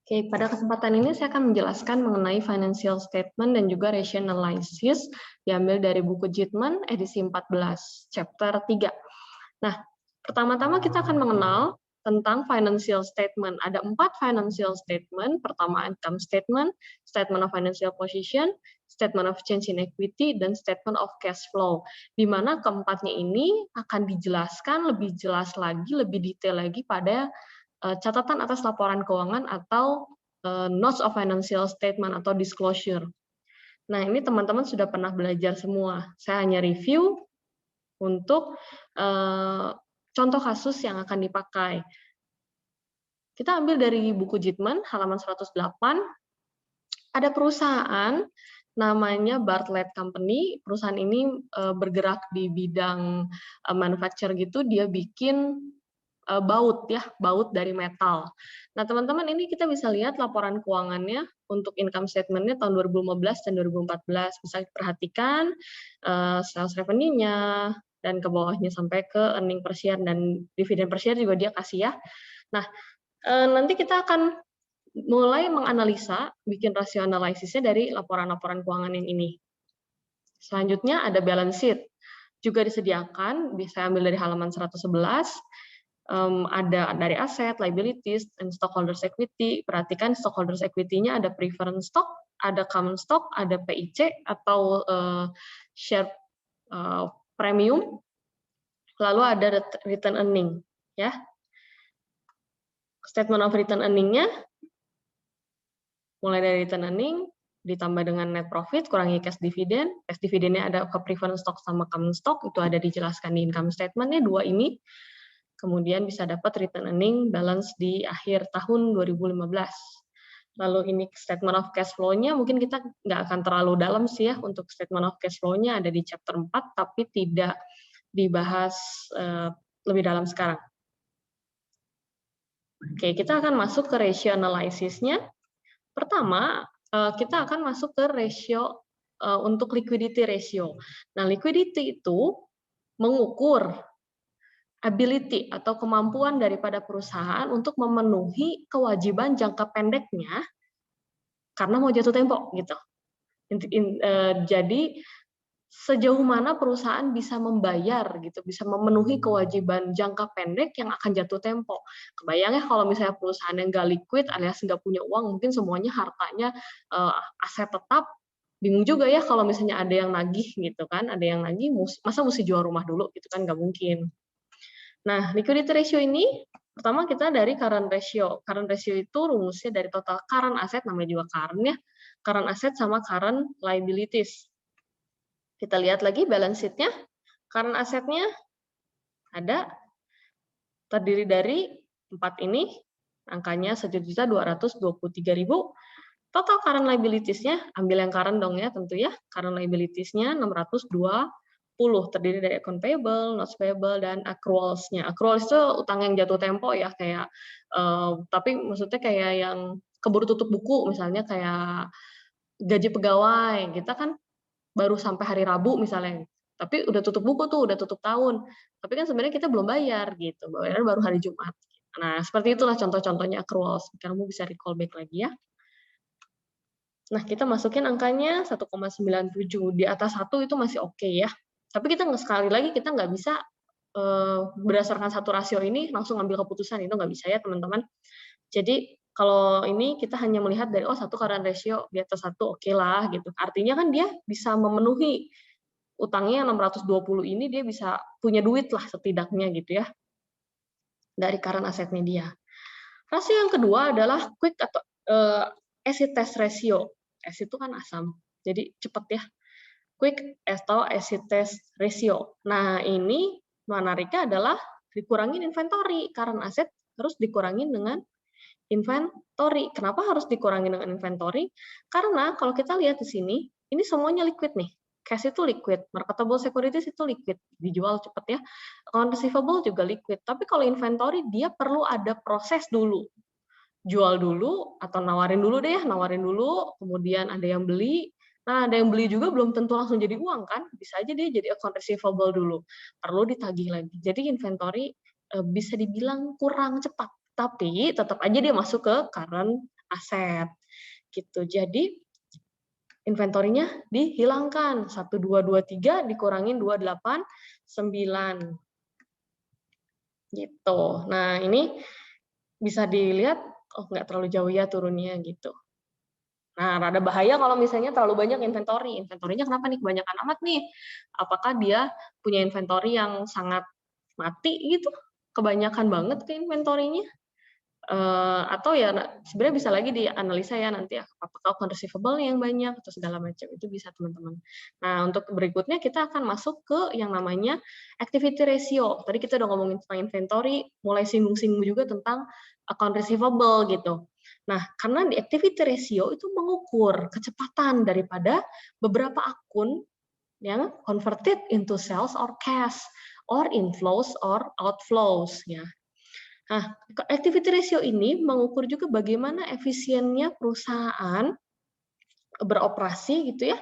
Oke, pada kesempatan ini saya akan menjelaskan mengenai financial statement dan juga ratio analysis diambil dari buku Jitman edisi 14, chapter 3. Nah, pertama-tama kita akan mengenal tentang financial statement. Ada 4 financial statement. Pertama, income statement, statement of financial position, statement of change in equity, dan statement of cash flow. Di mana keempatnya ini akan dijelaskan lebih jelas lagi, lebih detail lagi pada catatan atas laporan keuangan atau notes of financial statement atau disclosure. Nah, ini teman-teman sudah pernah belajar semua. Saya hanya review untuk contoh kasus yang akan dipakai. Kita ambil dari buku Jitman, halaman 108. Ada perusahaan namanya Bartlett Company. Perusahaan ini bergerak di bidang manufacture gitu. Dia bikin baut ya, baut dari metal. Nah, teman-teman ini kita bisa lihat laporan keuangannya untuk income statement-nya tahun 2015 dan 2014. Bisa perhatikan sales revenue-nya dan ke bawahnya sampai ke earning per share dan dividen per share juga dia kasih ya. Nah, nanti kita akan mulai menganalisa, bikin rasio analisisnya dari laporan-laporan keuangan yang ini. Selanjutnya ada balance sheet. Juga disediakan, bisa ambil dari halaman 111, ada dari aset, liabilities, dan stockholders equity. Perhatikan stockholders equity-nya ada preference stock, ada common stock, ada PIC atau share premium, lalu ada return earning. Ya. Statement of return earning-nya mulai dari return earning, ditambah dengan net profit, kurangi cash dividend. Cash dividend-nya ada ke preference stock sama common stock, itu ada dijelaskan di income statement-nya, dua ini. Kemudian bisa dapat return earning balance di akhir tahun 2015. Lalu ini statement of cash flow-nya, mungkin kita nggak akan terlalu dalam sih ya, untuk statement of cash flow-nya ada di chapter 4, tapi tidak dibahas lebih dalam sekarang. Oke, kita akan masuk ke ratio analysis-nya. Pertama, kita akan masuk ke ratio untuk liquidity ratio. Nah, liquidity itu mengukur ability atau kemampuan daripada perusahaan untuk memenuhi kewajiban jangka pendeknya karena mau jatuh tempo gitu. Jadi sejauh mana perusahaan bisa membayar gitu, bisa memenuhi kewajiban jangka pendek yang akan jatuh tempo. Kebayang ya kalau misalnya perusahaan yang nggak liquid alias nggak punya uang, mungkin semuanya hartanya aset tetap, bingung juga ya kalau misalnya ada yang nagih gitu kan, ada yang nagih, masa mesti jual rumah dulu gitu kan, nggak mungkin. Nah, liquidity ratio ini pertama kita dari current ratio. Current ratio itu rumusnya dari total current asset, namanya juga current ya. Current asset sama current liabilities. Kita lihat lagi balance sheet-nya. Current asset-nya ada, terdiri dari 4 ini, angkanya 1.223.000. Total current liabilities-nya, ambil yang current dong ya tentu ya. Current liabilities-nya 620, terdiri dari account payable, notes payable, dan accruals-nya. Accruals itu utang yang jatuh tempo ya, kayak tapi maksudnya kayak yang keburu tutup buku, misalnya kayak gaji pegawai, kita kan baru sampai hari Rabu misalnya, tapi udah tutup buku tuh, udah tutup tahun. Tapi kan sebenarnya kita belum bayar gitu, bayar baru hari Jumat. Nah, seperti itulah contoh-contohnya accruals. Kamu bisa recall back lagi ya. Nah, kita masukin angkanya 1,97. Di atas 1 itu masih oke ya. Tapi kita sekali lagi kita nggak bisa berdasarkan satu rasio ini langsung ambil keputusan, itu nggak bisa ya teman-teman. Jadi kalau ini kita hanya melihat dari satu current ratio di atas 1 oke lah gitu. Artinya kan dia bisa memenuhi utangnya 620 ini, dia bisa punya duit lah setidaknya gitu ya dari current asetnya dia. Rasio yang kedua adalah quick atau acid test ratio. Acid itu kan asam, jadi cepat ya. Quick atau acid test ratio. Nah, ini menariknya adalah dikurangin inventory. Current asset harus dikurangin dengan inventory. Kenapa harus dikurangi dengan inventory? Karena kalau kita lihat di sini, ini semuanya liquid nih. Cash itu liquid, marketable securities itu liquid, dijual cepat ya. Account receivable juga liquid. Tapi kalau inventory dia perlu ada proses dulu. Jual dulu atau nawarin dulu deh, nawarin dulu, kemudian ada yang beli. Nah, ada yang beli juga belum tentu langsung jadi uang kan? Bisa aja dia jadi account receivable dulu. Perlu ditagih lagi. Jadi inventory bisa dibilang kurang cepat. Tapi tetap aja dia masuk ke current aset. Gitu. Jadi inventorinya dihilangkan. 1, 2, 2, 3 dikurangin 2, 8, 9. Gitu. Nah, ini bisa dilihat, oh nggak terlalu jauh ya turunnya gitu. Nah, rada bahaya kalau misalnya terlalu banyak inventory. Inventorinya kenapa nih kebanyakan amat nih? Apakah dia punya inventory yang sangat mati gitu? Kebanyakan banget ke inventorinya? Atau ya sebenarnya bisa lagi dianalisa ya nanti ya, apakah account receivable yang banyak atau segala macam, itu bisa teman-teman. Nah, untuk berikutnya kita akan masuk ke yang namanya activity ratio. Tadi kita udah ngomongin tentang inventory, mulai singgung-singgung juga tentang account receivable gitu. Nah, karena di activity ratio itu mengukur kecepatan daripada beberapa akun yang converted into sales or cash, or inflows or outflows ya. Nah, activity ratio ini mengukur juga bagaimana efisiennya perusahaan beroperasi gitu ya,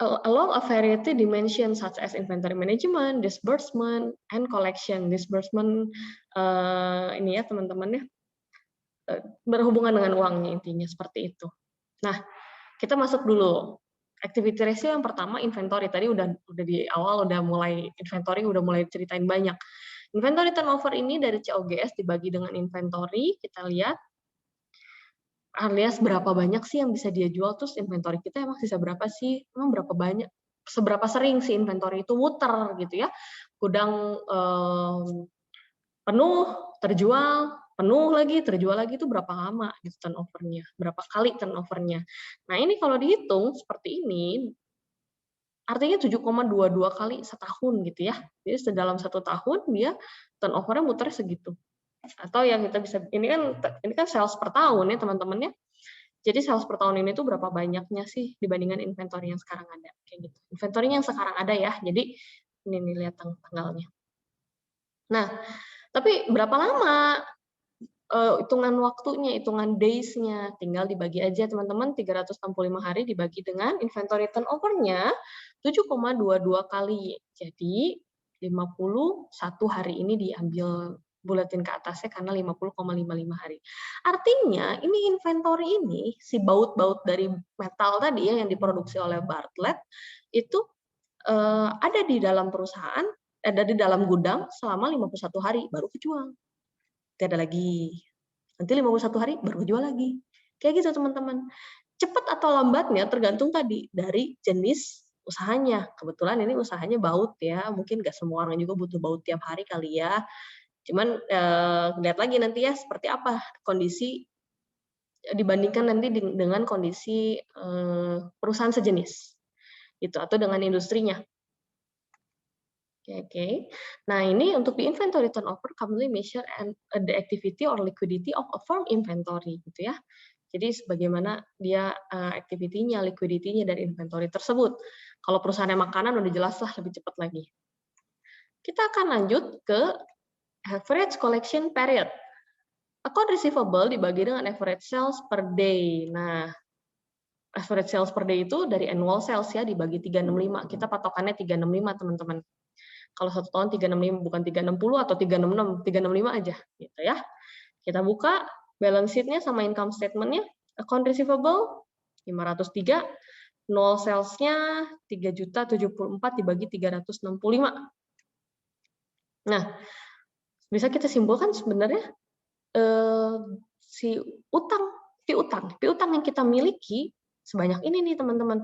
along a variety dimension such as inventory management, disbursement, and collection. Disbursement ini ya teman-teman ya, berhubungan dengan uangnya intinya seperti itu. Nah, kita masuk dulu. Activity ratio yang pertama inventory. Tadi udah di awal udah mulai inventory udah mulai ceritain banyak. Inventory turnover ini dari COGS dibagi dengan inventory, kita lihat alias berapa banyak sih yang bisa dia jual, terus inventory kita emang sisa berapa sih, emang berapa banyak, seberapa sering sih inventory itu muter gitu ya, gudang penuh, terjual, penuh lagi, terjual lagi itu berapa lama gitu turnover-nya, berapa kali turnover-nya. Nah ini kalau dihitung seperti ini, artinya 7,22 kali setahun gitu ya. Jadi dalam 1 tahun dia turnover-nya muter segitu. Atau yang kita bisa ini kan sales per tahun ya teman-teman ya. Jadi sales per tahun ini tuh berapa banyaknya sih dibandingkan inventory yang sekarang ada kayak gitu. Inventory yang sekarang ada ya. Jadi ini nih lihat tanggalnya. Nah, tapi berapa lama hitungan waktunya, hitungan days-nya, tinggal dibagi aja teman-teman, 365 hari dibagi dengan inventory turnover-nya 7,22 kali. Jadi 51 hari ini diambil buletin ke atasnya karena 50,55 hari. Artinya ini inventory ini, si baut-baut dari metal tadi ya yang diproduksi oleh Bartlett, itu ada di dalam perusahaan, ada di dalam gudang selama 51 hari, baru kejual. Tidak ada lagi. Nanti 51 hari baru jual lagi. Kayak gitu teman-teman. Cepat atau lambatnya tergantung tadi dari jenis usahanya. Kebetulan ini usahanya baut ya. Mungkin nggak semua orang juga butuh baut tiap hari kali ya. Cuman lihat lagi nanti ya seperti apa kondisi dibandingkan nanti dengan kondisi perusahaan sejenis. Gitu, atau dengan industrinya. Oke. Nah, ini untuk di inventory turnover commonly measure and the activity or liquidity of a firm inventory gitu ya. Jadi sebagaimana dia activity-nya, liquidity-nya dari inventory tersebut. Kalau perusahaannya makanan udah jelas lah lebih cepat lagi. Kita akan lanjut ke average collection period. Account receivable dibagi dengan average sales per day. Nah, average sales per day itu dari annual sales ya dibagi 365. Kita patokannya 365 teman-teman. Kalau 1 tahun 365 bukan 360 atau 366, 365 aja gitu ya. Kita buka balance sheet-nya sama income statement-nya. Account receivable 503, nol sales-nya 3.074 dibagi 365. Nah, bisa kita simpulkan sebenarnya si piutang yang kita miliki sebanyak ini nih teman-teman.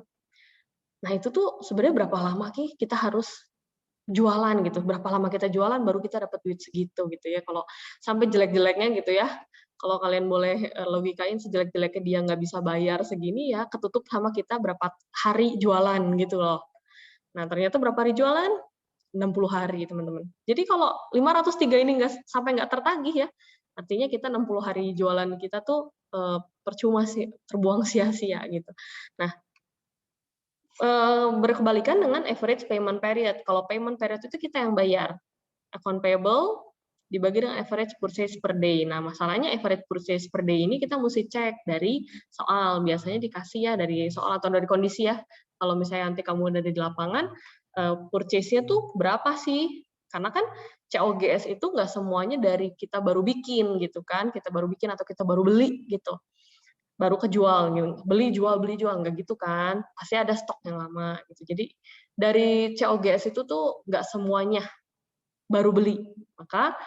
Nah, itu tuh sebenarnya berapa lama kita harus jualan gitu, berapa lama kita jualan baru kita dapat duit segitu gitu ya. Kalau sampai jelek-jeleknya gitu ya, kalau kalian boleh logikain sejelek-jeleknya dia nggak bisa bayar segini ya, ketutup sama kita berapa hari jualan gitu loh. Nah ternyata berapa hari jualan? 60 hari teman-teman. Jadi kalau 503 ini sampai nggak tertagih ya, artinya kita 60 hari jualan kita tuh percuma sih, terbuang sia-sia gitu. Nah, berkebalikan dengan average payment period. Kalau payment period itu kita yang bayar. Account payable dibagi dengan average purchase per day. Nah, masalahnya average purchase per day ini kita mesti cek dari soal. Biasanya dikasih ya dari soal atau dari kondisi ya. Kalau misalnya nanti kamu ada di lapangan, purchase-nya tuh berapa sih? Karena kan COGS itu nggak semuanya dari kita baru bikin gitu kan, kita baru bikin atau kita baru beli gitu, baru kejual gitu, beli jual nggak gitu kan, pasti ada stok yang lama gitu. Jadi dari COGS itu tuh nggak semuanya baru beli, maka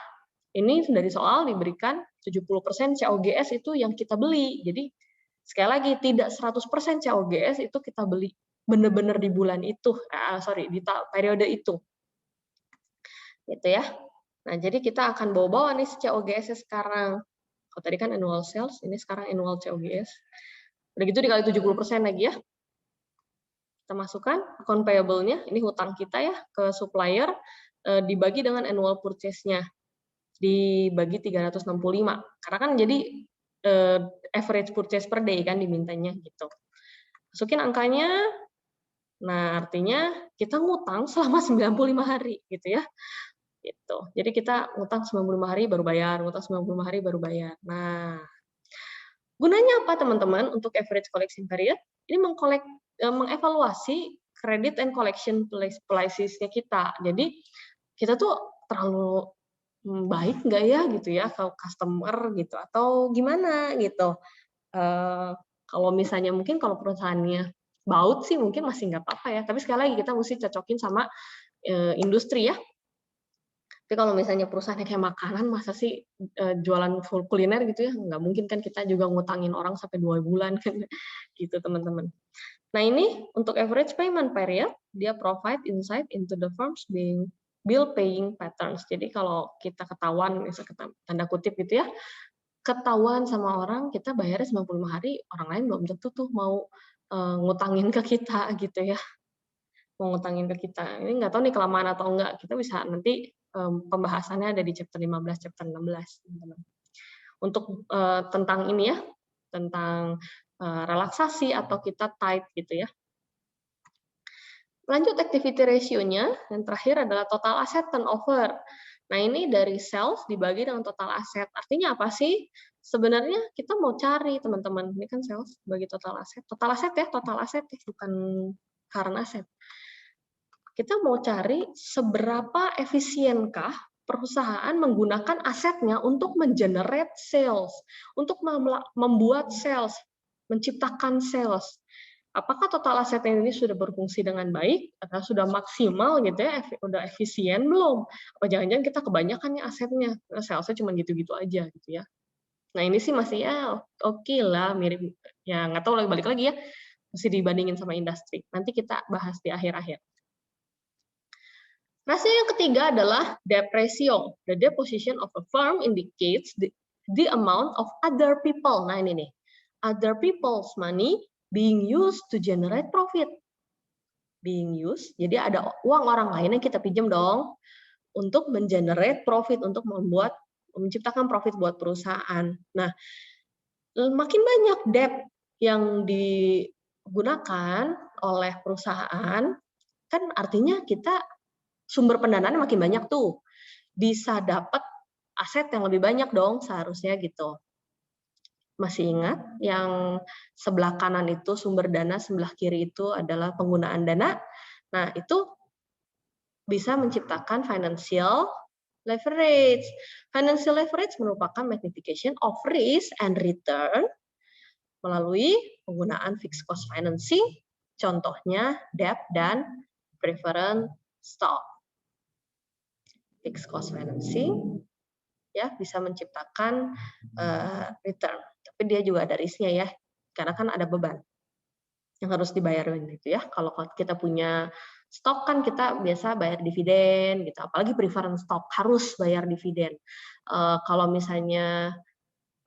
ini dari soal diberikan 70% COGS itu yang kita beli. Jadi sekali lagi tidak 100% COGS itu kita beli benar-benar di bulan itu, di periode itu, gitu ya. Nah, jadi kita akan bawa-bawa nih COGS sekarang. Kalau tadi kan annual sales, ini sekarang annual COGS. Udah gitu dikali 70% lagi ya. Kita masukkan account payable-nya, ini hutang kita ya ke supplier, dibagi dengan annual purchase-nya. Dibagi 365. Karena kan jadi average purchase per day kan dimintanya gitu. Masukin angkanya, nah artinya kita ngutang selama 95 hari gitu ya. Gitu. Jadi kita ngutang 95 hari baru bayar, ngutang 95 hari baru bayar. Nah, gunanya apa teman-teman untuk average collection period? Ini mengevaluasi credit and collection policies-nya kita. Jadi kita tuh terlalu baik nggak ya gitu ya kalau customer gitu atau gimana gitu. Kalau misalnya mungkin kalau perusahaannya baut sih mungkin masih nggak apa-apa ya. Tapi sekali lagi kita mesti cocokin sama industri ya. Tapi kalau misalnya perusahaannya kayak makanan, masa sih jualan full kuliner gitu ya? Nggak mungkin kan kita juga ngutangin orang sampai 2 bulan kan, gitu teman-teman. Nah ini untuk average payment period, dia provide insight into the firm's bill paying patterns. Jadi kalau kita ketahuan, misalnya tanda kutip gitu ya, ketahuan sama orang kita bayarnya 95 hari, orang lain belum tentu tuh mau ngutangin ke kita gitu ya. Mau ngutangin ke kita. Ini nggak tahu nih kelamaan atau enggak. Kita bisa nanti pembahasannya ada di chapter 15, chapter 16, teman-teman. Untuk tentang ini ya, tentang relaksasi atau kita tight gitu ya. Lanjut activity ratio-nya, yang terakhir adalah total asset turnover. Nah, ini dari sales dibagi dengan total aset. Artinya apa sih? Sebenarnya kita mau cari, teman-teman. Ini kan sales bagi total aset. Total aset ya, bukan current asset. Kita mau cari seberapa efisienkah perusahaan menggunakan asetnya untuk mengenerate sales, untuk membuat sales, menciptakan sales. Apakah total aset ini sudah berfungsi dengan baik atau sudah maksimal gitu ya, udah efisien belum? Apa jangan-jangan kita kebanyakan nih asetnya, salesnya cuma gitu-gitu aja gitu ya. Nah ini sih masih ya oke lah, mirip ya nggak tahu lagi balik lagi ya, mesti dibandingin sama industri. Nanti kita bahas di akhir-akhir. Rasio yang ketiga adalah debt ratio. The debt position of a firm indicates the amount of other people. Nah ini nih, other people's money being used to generate profit. Being used, jadi ada uang orang lain yang kita pinjam dong untuk mengenerate profit, untuk menciptakan profit buat perusahaan. Nah, makin banyak debt yang digunakan oleh perusahaan, kan artinya kita sumber pendanaannya makin banyak tuh. Bisa dapat aset yang lebih banyak dong seharusnya gitu. Masih ingat yang sebelah kanan itu sumber dana, sebelah kiri itu adalah penggunaan dana. Nah, itu bisa menciptakan financial leverage. Financial leverage merupakan magnification of risk and return melalui penggunaan fixed cost financing, contohnya debt dan preference stock. Fixed cost financing ya bisa menciptakan return, tapi dia juga ada risknya ya, karena kan ada beban yang harus dibayarin gitu ya. Kalau kita punya stok kan kita biasa bayar dividen gitu, apalagi preference stock harus bayar dividen. Kalau misalnya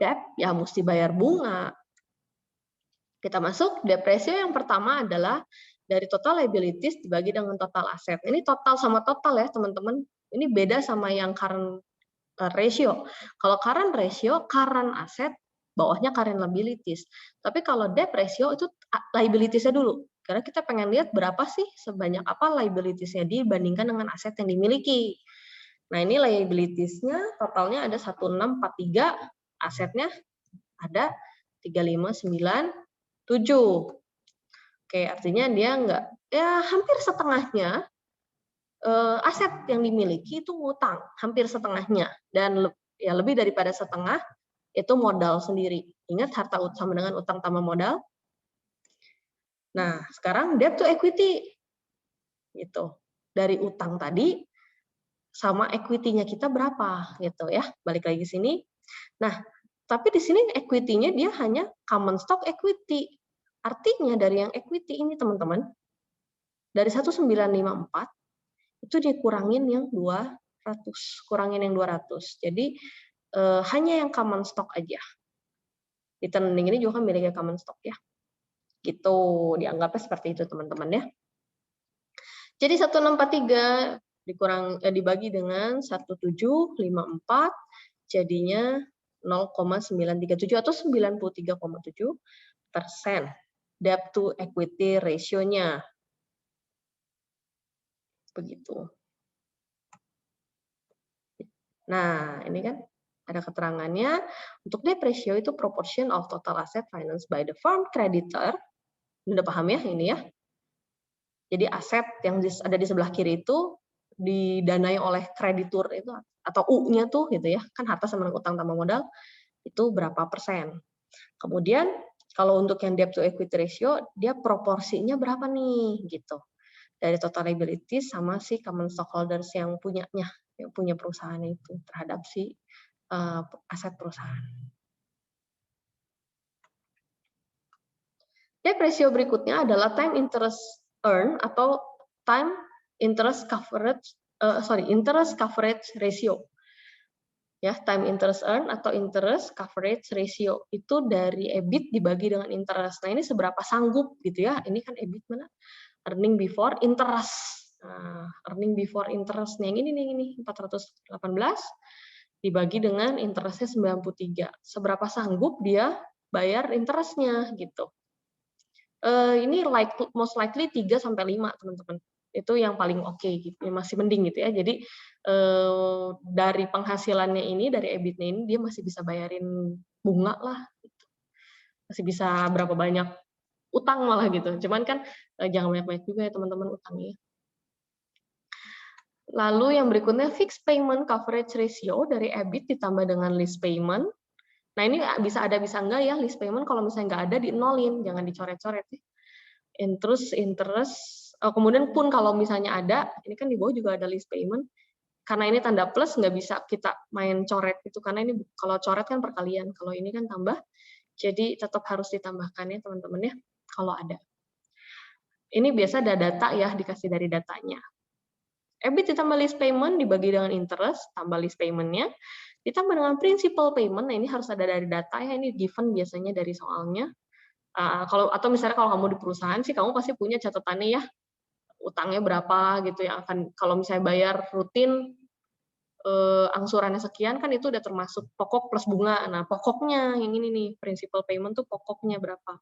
debt ya mesti bayar bunga. Kita masuk debt ratio yang pertama adalah dari total liabilities dibagi dengan total aset. Ini total sama total ya teman-teman. Ini beda sama yang current ratio. Kalau current ratio, current asset, bawahnya current liabilities. Tapi kalau debt ratio itu liabilities-nya dulu. Karena kita pengen lihat berapa sih, sebanyak apa liabilities-nya dibandingkan dengan aset yang dimiliki. Nah ini liabilities-nya totalnya ada 1643, asetnya ada 3597. Oke, artinya dia hampir setengahnya aset yang dimiliki itu ngutang, hampir setengahnya, dan ya lebih daripada setengah itu modal sendiri. Ingat harta sama dengan utang tambah modal. Nah, sekarang debt to equity gitu. Dari utang tadi sama equity-nya kita berapa gitu ya. Balik lagi sini. Nah, tapi di sini equity-nya dia hanya common stock equity. Artinya dari yang equity ini teman-teman, dari 1954 itu dikurangin yang 200, kurangin yang 200. Jadi hanya yang common stock aja. Returning ini juga kan miliknya common stock ya. Gitu, dianggapnya seperti itu teman-teman ya. Jadi 1643 dibagi dengan 1754 jadinya 0,937 atau 93,7% debt to equity ratio-nya. Begitu. Nah, ini kan ada keterangannya. Untuk debt ratio itu proportion of total asset financed by the firm creditor. Udah paham ya ini ya? Jadi aset yang ada di sebelah kiri itu didanai oleh kreditur itu atau U-nya tuh gitu ya. Kan harta sama dengan utang tambah modal itu berapa persen. Kemudian kalau untuk yang debt to equity ratio dia proporsinya berapa nih gitu. Dari total liabilities sama si common stockholders yang punya perusahaan itu terhadap si aset perusahaan. Debt ratio berikutnya adalah time interest earn atau time interest coverage interest coverage ratio. Ya, time interest earn atau interest coverage ratio itu dari EBIT dibagi dengan interest. Nah, ini seberapa sanggup gitu ya. Ini kan EBIT mana? Earning before interest. Nah, earning before interest yang ini 418 dibagi dengan interestnya 93. Seberapa sanggup dia bayar interestnya gitu. Ini most likely 3 sampai 5 teman-teman. Itu yang paling oke gitu, masih mending gitu ya. Jadi dari penghasilannya ini, dari EBIT-nya ini dia masih bisa bayarin bunga lah gitu. Masih bisa berapa banyak utang malah gitu. Cuman kan jangan banyak-banyak juga ya teman-teman utangnya. Lalu yang berikutnya fixed payment coverage ratio dari EBIT ditambah dengan lease payment. Nah, ini bisa ada bisa enggak ya lease payment, kalau misalnya nggak ada di-nolin, jangan dicoret-coret ya. Interest, kemudian pun kalau misalnya ada, ini kan di bawah juga ada lease payment, karena ini tanda plus nggak bisa kita main coret itu, karena ini kalau coret kan perkalian, kalau ini kan tambah, jadi tetap harus ditambahkan ya teman-teman ya, kalau ada. Ini biasa ada data ya, dikasih dari datanya. EBIT ditambah lease payment dibagi dengan interest, tambah lease payment-nya, ditambah dengan principal payment, nah ini harus ada dari data ya, ini given biasanya dari soalnya. Atau misalnya kalau kamu di perusahaan sih, kamu pasti punya catatannya ya, utangnya berapa gitu yang akan, kalau misalnya bayar rutin, angsurannya sekian, kan itu udah termasuk pokok plus bunga. Nah, pokoknya yang ini nih, principal payment tuh pokoknya berapa.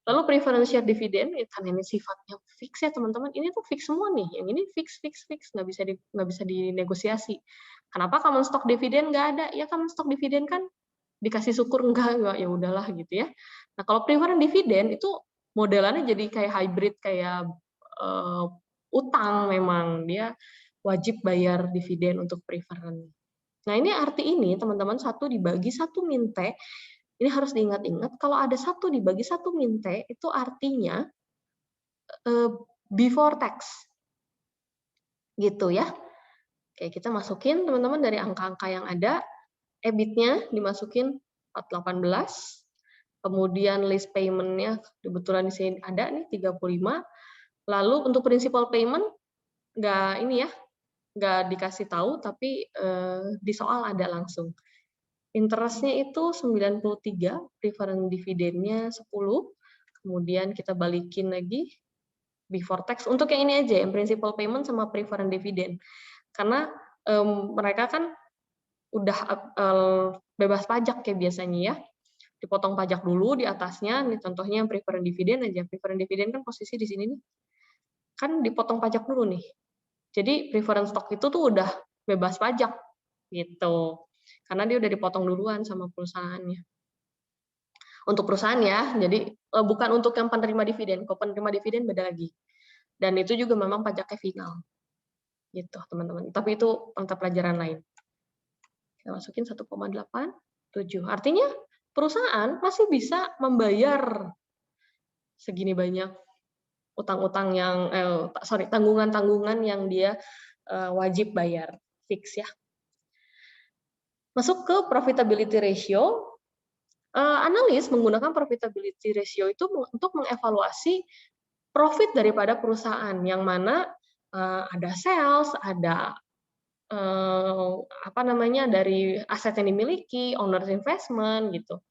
Lalu preference share dividend, karena ini sifatnya fix ya teman-teman, ini tuh fix semua nih, yang ini fix, nggak bisa dinegosiasi. Kenapa common stock dividend nggak ada? Ya common stock dividend kan dikasih syukur enggak ya udahlah gitu ya. Nah kalau preference dividend itu modelannya jadi kayak hybrid, kayak utang, memang dia wajib bayar dividen untuk preference. Nah ini arti ini teman-teman, 1 dibagi 1 minte. Ini harus diingat-ingat, kalau ada 1 dibagi 1 minte, itu artinya before tax. Gitu ya. Oke, kita masukin teman-teman dari angka-angka yang ada, EBIT-nya dimasukin 418, kemudian lease payment-nya kebetulan di sini ada nih 35, lalu untuk principal payment nggak dikasih tahu, tapi di soal ada langsung. Interest-nya itu 93, preference dividend-nya 10, kemudian kita balikin lagi before tax. Untuk yang ini aja, yang principal payment sama preference dividend. Karena mereka kan udah bebas pajak kayak biasanya ya. Dipotong pajak dulu di atasnya, nih contohnya yang preference dividend aja. Preference dividend kan posisi di sini nih. Kan dipotong pajak dulu nih. Jadi preference stock itu tuh udah bebas pajak gitu. Karena dia udah dipotong duluan sama perusahaannya. Untuk perusahaan ya, jadi bukan untuk yang penerima dividen. Kalau penerima dividen beda lagi. Dan itu juga memang pajaknya final. gitu teman-teman. Tapi itu mata pelajaran lain. Kita masukin 1,87. Artinya perusahaan masih bisa membayar segini banyak utang-utang yang tanggungan-tanggungan yang dia wajib bayar fix ya. Masuk ke profitability ratio. Analis menggunakan profitability ratio itu untuk mengevaluasi profit daripada perusahaan, yang mana ada sales, ada dari aset yang dimiliki, owner's investment gitu.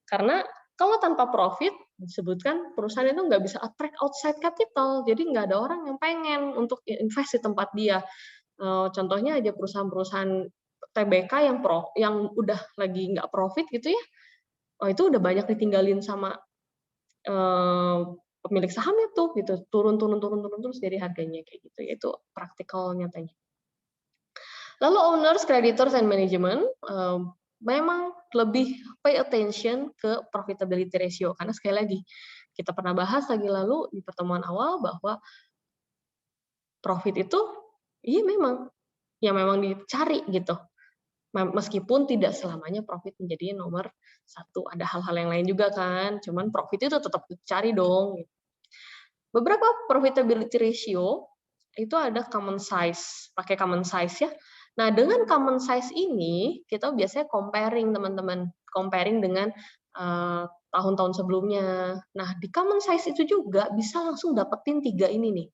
Karena kalau tanpa profit, disebutkan perusahaan itu nggak bisa attract outside capital, jadi nggak ada orang yang pengen untuk invest di tempat dia. Contohnya aja perusahaan-perusahaan TBK yang udah lagi nggak profit gitu ya, itu udah banyak ditinggalin sama pemilik sahamnya tuh gitu, turun terus jadi harganya kayak gitu. Itu praktikal nyatanya. Lalu owners, creditors, and management memang lebih pay attention ke profitability ratio, karena sekali lagi kita pernah bahas lagi lalu di pertemuan awal bahwa profit itu memang dicari gitu. Meskipun tidak selamanya profit menjadi nomor satu, ada hal-hal yang lain juga kan, cuman profit itu tetap dicari dong. Beberapa profitability ratio itu ada common size, pakai common size ya. Nah, dengan common size ini kita biasanya comparing teman-teman, comparing dengan tahun-tahun sebelumnya. Nah, di common size itu juga bisa langsung dapetin 3 ini nih.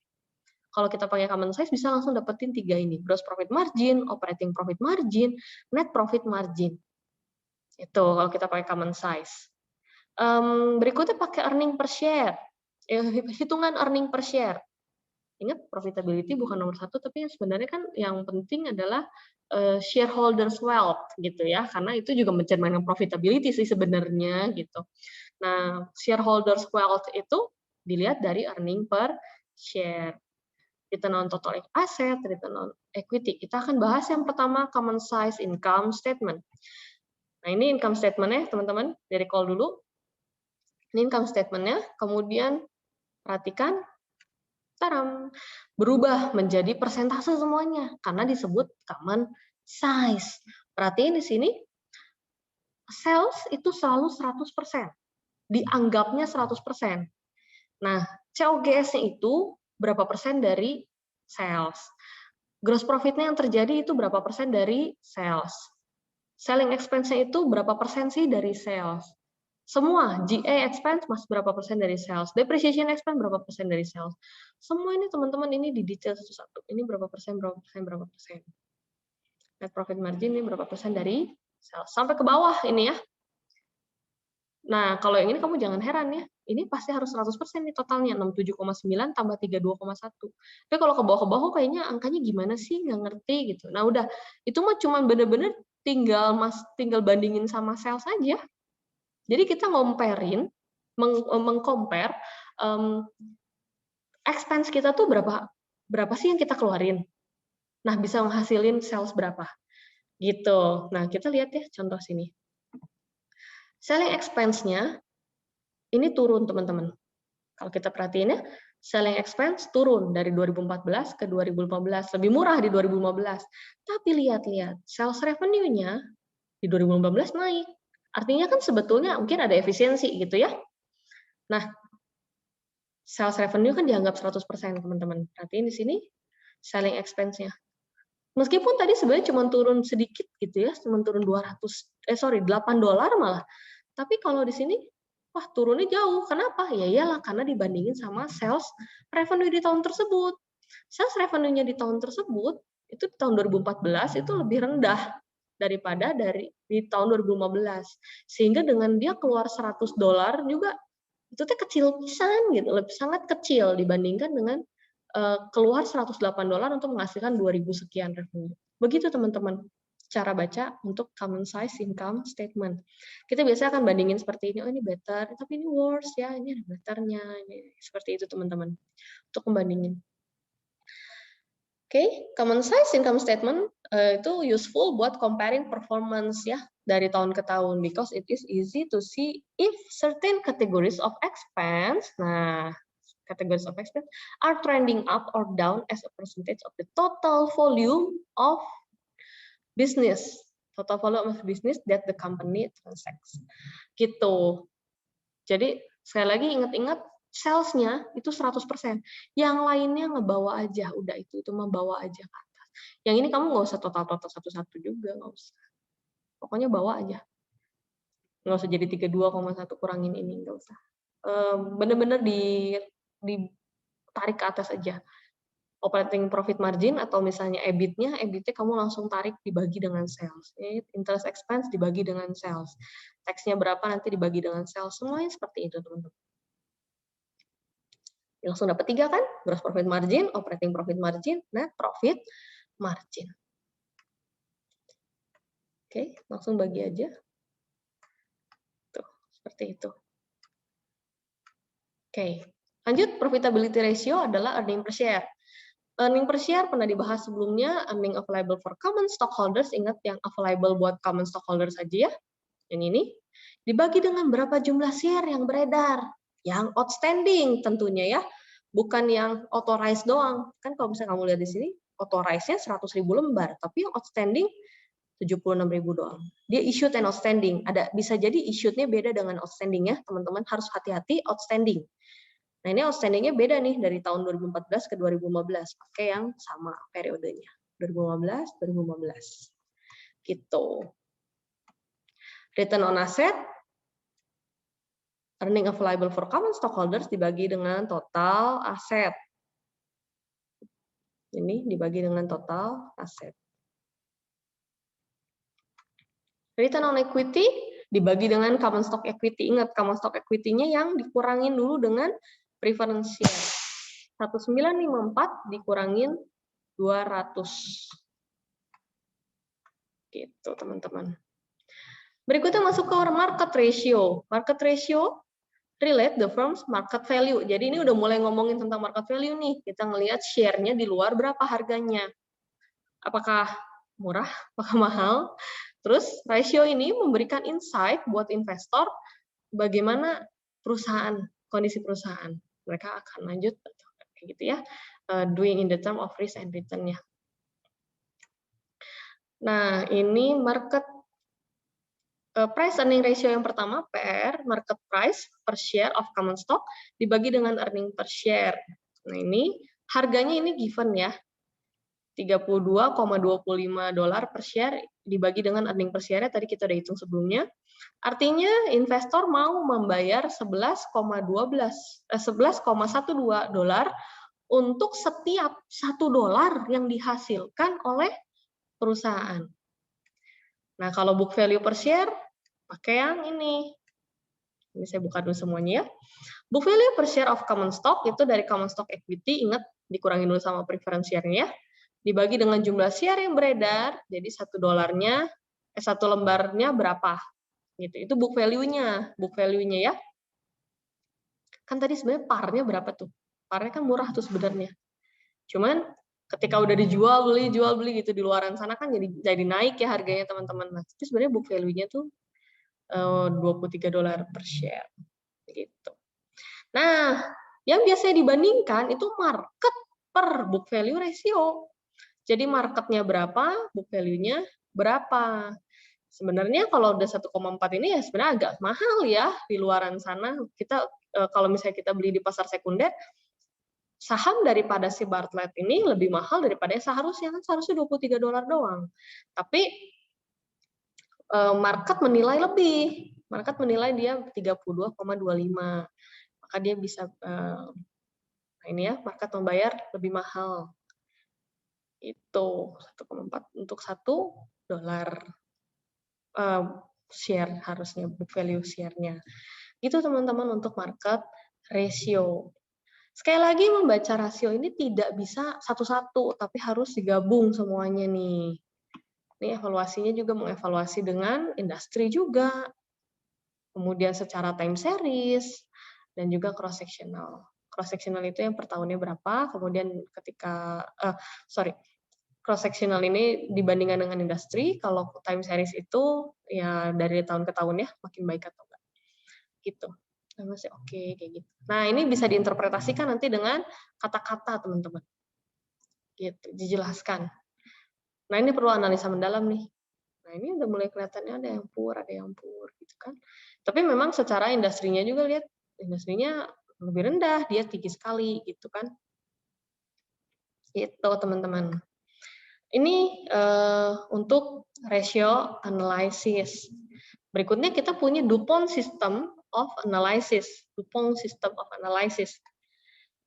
Kalau kita pakai common size bisa langsung dapetin 3 ini, gross profit margin, operating profit margin, net profit margin. Itu kalau kita pakai common size. Berikutnya pakai earning per share. Hitungan earning per share. Ingat, profitability bukan nomor satu, tapi sebenarnya kan yang penting adalah shareholders wealth gitu ya, karena itu juga mencerminkan profitability sih sebenarnya gitu. Nah, shareholders wealth itu dilihat dari earning per share. Return on total asset, return on equity. Kita akan bahas yang pertama, common size income statement. Nah, ini income statement-nya, teman-teman. Dari call dulu. Ini income statement-nya. Kemudian, perhatikan, taram, berubah menjadi persentase semuanya. Karena disebut common size. Perhatiin di sini, sales itu selalu 100%. Dianggapnya 100%. Nah, COGS-nya itu berapa persen dari sales. Gross profit-nya yang terjadi itu berapa persen dari sales. Selling expense-nya itu berapa persen sih dari sales. Semua, GA expense masih berapa persen dari sales. Depreciation expense berapa persen dari sales. Semua ini teman-teman ini di detail satu-satu. Ini berapa persen, berapa persen, berapa persen. Net profit margin ini berapa persen dari sales. Sampai ke bawah ini ya. Nah, kalau yang ini kamu jangan heran ya. Ini pasti harus 100% nih totalnya, 67,9 tambah 32,1. Tapi kalau ke bawah kayaknya angkanya gimana sih, nggak ngerti gitu. Nah udah, itu mah cuma bener-bener tinggal bandingin sama sales aja. Jadi kita mengcompare expense kita tuh berapa sih yang kita keluarin. Nah, bisa menghasilin sales berapa. Gitu. Nah, kita lihat ya contoh sini. Selling expense-nya ini turun, teman-teman. Kalau kita perhatiin ya, selling expense turun dari 2014 ke 2015. Lebih murah di 2015. Tapi lihat-lihat, sales revenue-nya di 2015 naik. Artinya kan sebetulnya mungkin ada efisiensi gitu ya. Nah, sales revenue kan dianggap 100%, teman-teman. Perhatiin di sini, selling expense-nya. Meskipun tadi sebenarnya cuma turun sedikit gitu ya, cuma turun $8 malah. Tapi kalau di sini, wah turunnya jauh. Kenapa? Ya iyalah, karena dibandingin sama sales revenue di tahun tersebut. Sales revenue-nya di tahun tersebut, itu di tahun 2014 itu lebih rendah daripada di tahun 2015. Sehingga dengan dia keluar $100 juga, itu teh kecil pisan gitu, lebih sangat kecil dibandingkan dengan keluar $108 untuk menghasilkan 2.000 sekian revenue. Begitu teman-teman cara baca untuk common size income statement. Kita biasanya akan bandingin seperti ini, oh ini better, tapi ini worse ya, ini ada betternya, seperti itu teman-teman, untuk membandingin. Oke, common size income statement itu useful buat comparing performance ya dari tahun ke tahun, because it is easy to see if certain categories of expense, nah categories of expense are trending up or down as a percentage of the total volume of business. Total volume of business that the company transacts. Gitu. Jadi, sekali lagi ingat-ingat, sales-nya itu 100%. Yang lainnya ngebawa aja, udah itu membawa aja ke atas. Yang ini kamu nggak usah total-total satu-satu juga, nggak usah. Pokoknya bawa aja. Nggak usah jadi 32,1 kurangin ini, nggak usah. Bener-bener ditarik ke atas aja. Operating profit margin atau misalnya EBIT-nya kamu langsung tarik dibagi dengan sales. Interest expense dibagi dengan sales. Tax-nya berapa nanti dibagi dengan sales. Semuanya seperti itu, teman-teman. Langsung dapat 3 kan? Gross profit margin, operating profit margin, net profit margin. Oke, langsung bagi aja. Tuh, seperti itu. Oke, lanjut. Profitability ratio adalah earning per share. Earning per share pernah dibahas sebelumnya, earning available for common stockholders, ingat yang available buat common stockholders aja ya, yang ini, dibagi dengan berapa jumlah share yang beredar, yang outstanding tentunya ya, bukan yang authorized doang. Kan kalau misalnya kamu lihat di sini, authorized-nya 100.000 lembar, tapi yang outstanding 76.000 doang. Dia issued and outstanding. Bisa jadi issued-nya beda dengan outstanding ya, teman-teman harus hati-hati outstanding. Nah, ini outstanding-nya beda nih dari tahun 2014 ke 2015. Pakai yang sama periodenya. 2015, 2015. Gitu. Return on asset, earning available for common stockholders dibagi dengan total aset. Ini dibagi dengan total aset. Return on equity dibagi dengan common stock equity. Ingat, common stock equity-nya yang dikurangin dulu dengan preference share. 1954 dikurangin 200. Gitu, teman-teman. Berikutnya masuk ke market ratio. Market ratio relate the firm's market value. Jadi ini udah mulai ngomongin tentang market value nih. Kita ngelihat share-nya di luar berapa harganya. Apakah murah, apakah mahal? Terus ratio ini memberikan insight buat investor bagaimana perusahaan, kondisi perusahaan. Mereka akan lanjut kayak gitu ya, doing in the term of risk and return-nya. Nah, ini market price earning ratio yang pertama, PR, market price per share of common stock, dibagi dengan earning per share. Nah, ini harganya ini given ya, $32,25 per share, dibagi dengan earning per share, tadi kita udah hitung sebelumnya. Artinya investor mau membayar 11,12 dolar untuk setiap $1 yang dihasilkan oleh perusahaan. Nah, kalau book value per share, pakai yang ini. Ini saya buka dulu semuanya ya. Book value per share of common stock itu dari common stock equity, ingat dikurangin dulu sama preference share-nya, dibagi dengan jumlah share yang beredar, jadi $1 lembarnya berapa. Gitu. Itu book value-nya ya. Kan tadi sebenarnya par-nya berapa tuh? Par-nya kan murah tuh sebenarnya. Cuman ketika udah dijual beli gitu di luaran sana kan jadi naik ya harganya teman-teman. Nah, itu sebenarnya book value-nya tuh $23 per share gitu. Nah, yang biasanya dibandingkan itu market per book value ratio. Jadi marketnya berapa, book value-nya berapa. Sebenarnya kalau udah 1,4 ini ya sebenarnya agak mahal ya di luaran sana. Kita kalau misalnya kita beli di pasar sekunder, saham daripada si Bartlett ini lebih mahal daripada seharusnya, kan seharusnya $23 doang. Tapi market menilai lebih. Market menilai dia 32,25. Maka dia bisa ini ya, market membayar lebih mahal. Itu 1,4 untuk $1 share harusnya book value share-nya. Itu teman-teman untuk market ratio. Sekali lagi membaca rasio ini tidak bisa satu-satu, tapi harus digabung semuanya nih. Ini evaluasinya juga mengevaluasi dengan industri juga. Kemudian secara time series dan juga cross sectional. Cross sectional itu yang per tahunnya berapa, kemudian ketika cross sectional ini dibandingkan dengan industri, kalau time series itu ya dari tahun ke tahun ya makin baik atau enggak. Gitu. Masih oke, kayak gitu. Nah, ini bisa diinterpretasikan nanti dengan kata-kata, teman-teman. Gitu, dijelaskan. Nah, ini perlu analisa mendalam nih. Nah, ini udah mulai kelihatannya ada yang pur, gitu kan. Tapi memang secara industrinya juga lihat, industrinya lebih rendah, dia tinggi sekali, gitu kan. Gitu, teman-teman. Ini untuk ratio analysis. Berikutnya kita punya DuPont System of Analysis. DuPont System of Analysis.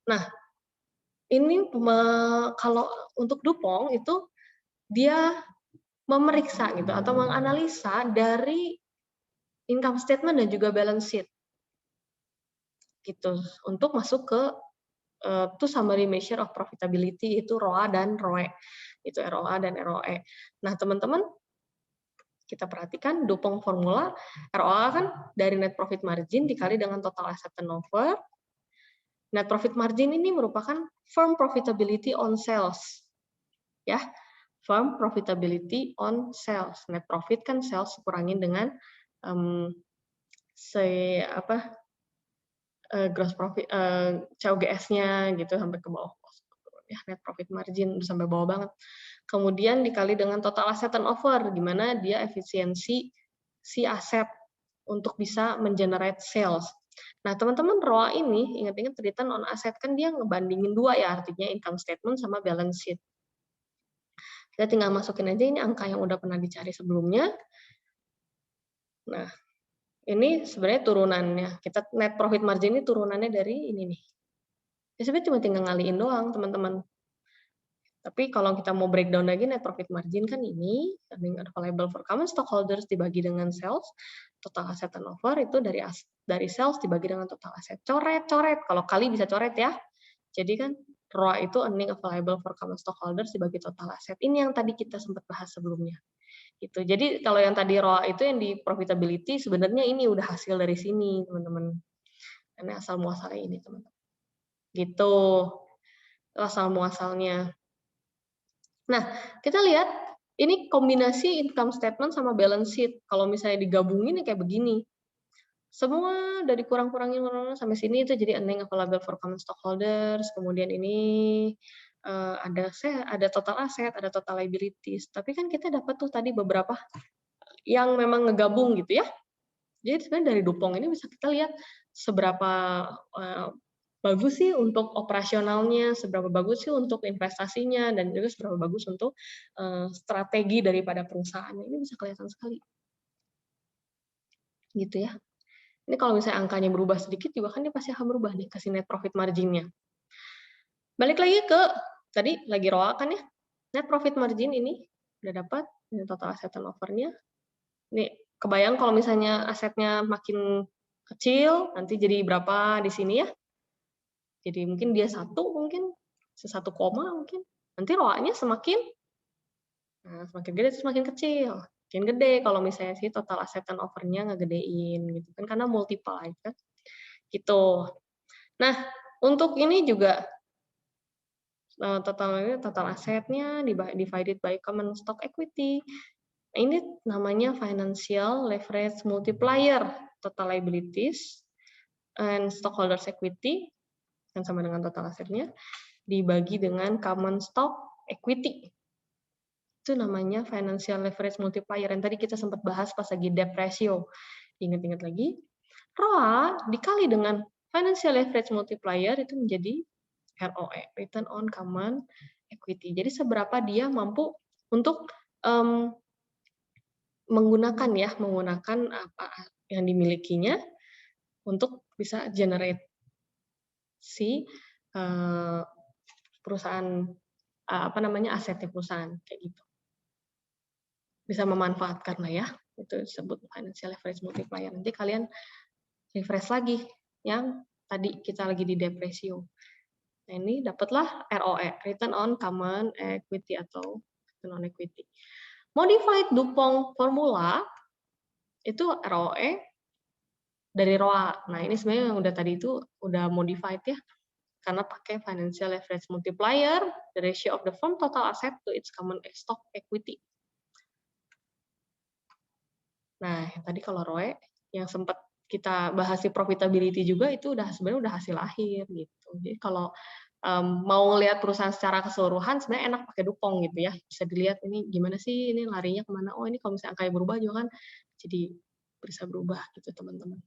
Nah, ini kalau untuk DuPont itu dia memeriksa gitu atau menganalisa dari income statement dan juga balance sheet gitu untuk masuk ke to summary measure of profitability itu ROA dan ROE. Itu ROA dan ROE. Nah, teman-teman kita perhatikan DuPont formula ROA kan dari net profit margin dikali dengan total asset turnover. Net profit margin ini merupakan firm profitability on sales. Ya, firm profitability on sales. Net profit kan sales kurangin dengan gross profit COGS-nya gitu sampai ke bawah. Ya, net profit margin sampai bawah banget. Kemudian dikali dengan total asset turnover, di mana dia efisiensi si aset untuk bisa mengenerate sales. Nah, teman-teman, ROA ini, ingat-ingat return on asset, kan dia ngebandingin dua ya, artinya income statement sama balance sheet. Kita tinggal masukin aja ini angka yang udah pernah dicari sebelumnya. Nah, ini sebenarnya turunannya. Kita net profit margin ini turunannya dari ini nih. Ya sebenarnya cuma tinggal ngaliin doang, teman-teman. Tapi kalau kita mau breakdown lagi, net profit margin kan ini, earning available for common stockholders dibagi dengan sales, total asset turnover itu dari sales dibagi dengan total asset. Coret. Kalau kali bisa coret ya. Jadi kan ROA itu earning available for common stockholders dibagi total asset. Ini yang tadi kita sempat bahas sebelumnya. Gitu. Jadi kalau yang tadi ROA itu yang di profitability, sebenarnya ini udah hasil dari sini, teman-teman. Ini asal muasalnya ini, teman-teman. Gitu. Asal muasalnya. Nah, kita lihat ini kombinasi income statement sama balance sheet. Kalau misalnya digabungin kayak begini. Semua dari kurang-kurangin sampai sini itu jadi earning available for common stockholders. Kemudian ini ada total asset, ada total liabilities. Tapi kan kita dapat tuh tadi beberapa yang memang ngegabung gitu ya. Jadi sebenarnya dari DuPont ini bisa kita lihat seberapa bagus sih untuk operasionalnya, seberapa bagus sih untuk investasinya, dan juga seberapa bagus untuk strategi daripada perusahaan. Ini bisa kelihatan sekali. Gitu ya. Ini kalau misalnya angkanya berubah sedikit juga kan dia pasti akan berubah nih, kasih net profit margin-nya. Balik lagi ke, tadi lagi ROA kan ya, net profit margin ini udah dapat, ini total asset turnover-nya. Nih, kebayang kalau misalnya asetnya makin kecil, nanti jadi berapa di sini ya? Jadi mungkin dia 1 mungkin, 1 koma mungkin. Nanti ROA-nya semakin gede semakin kecil. Makin gede kalau misalnya si total asset turnover-nya ngegedein gitu kan karena multiply kan. Gitu. Nah, untuk ini juga total asetnya divided by common stock equity. Nah, ini namanya financial leverage multiplier, total liabilities and stockholders equity yang sama dengan total asetnya dibagi dengan common stock equity. Itu namanya financial leverage multiplier yang tadi kita sempat bahas pas lagi debt ratio. Ingat-ingat lagi, ROA dikali dengan financial leverage multiplier itu menjadi ROE, return on common equity. Jadi seberapa dia mampu untuk menggunakan apa yang dimilikinya untuk bisa generate si perusahaan asetnya perusahaan kayak gitu. Bisa memanfaatkan lah ya, itu disebut financial leverage multiplier. Nanti kalian refresh lagi yang tadi kita lagi di debt ratio. Nah, ini dapatlah ROE, return on common equity atau return on equity. Modified DuPont formula itu ROE dari ROA. Nah, ini sebenarnya yang udah tadi itu udah modified ya, karena pakai financial leverage multiplier, the ratio of the firm total asset to its common stock equity. Nah, yang tadi kalau ROE yang sempat kita bahas di profitability juga itu sebenarnya udah hasil akhir gitu. Jadi kalau mau lihat perusahaan secara keseluruhan sebenarnya enak pakai Dupont gitu ya. Bisa dilihat ini gimana sih ini larinya kemana. Oh ini kalau misalnya angkanya berubah juga kan jadi bisa berubah gitu teman-teman.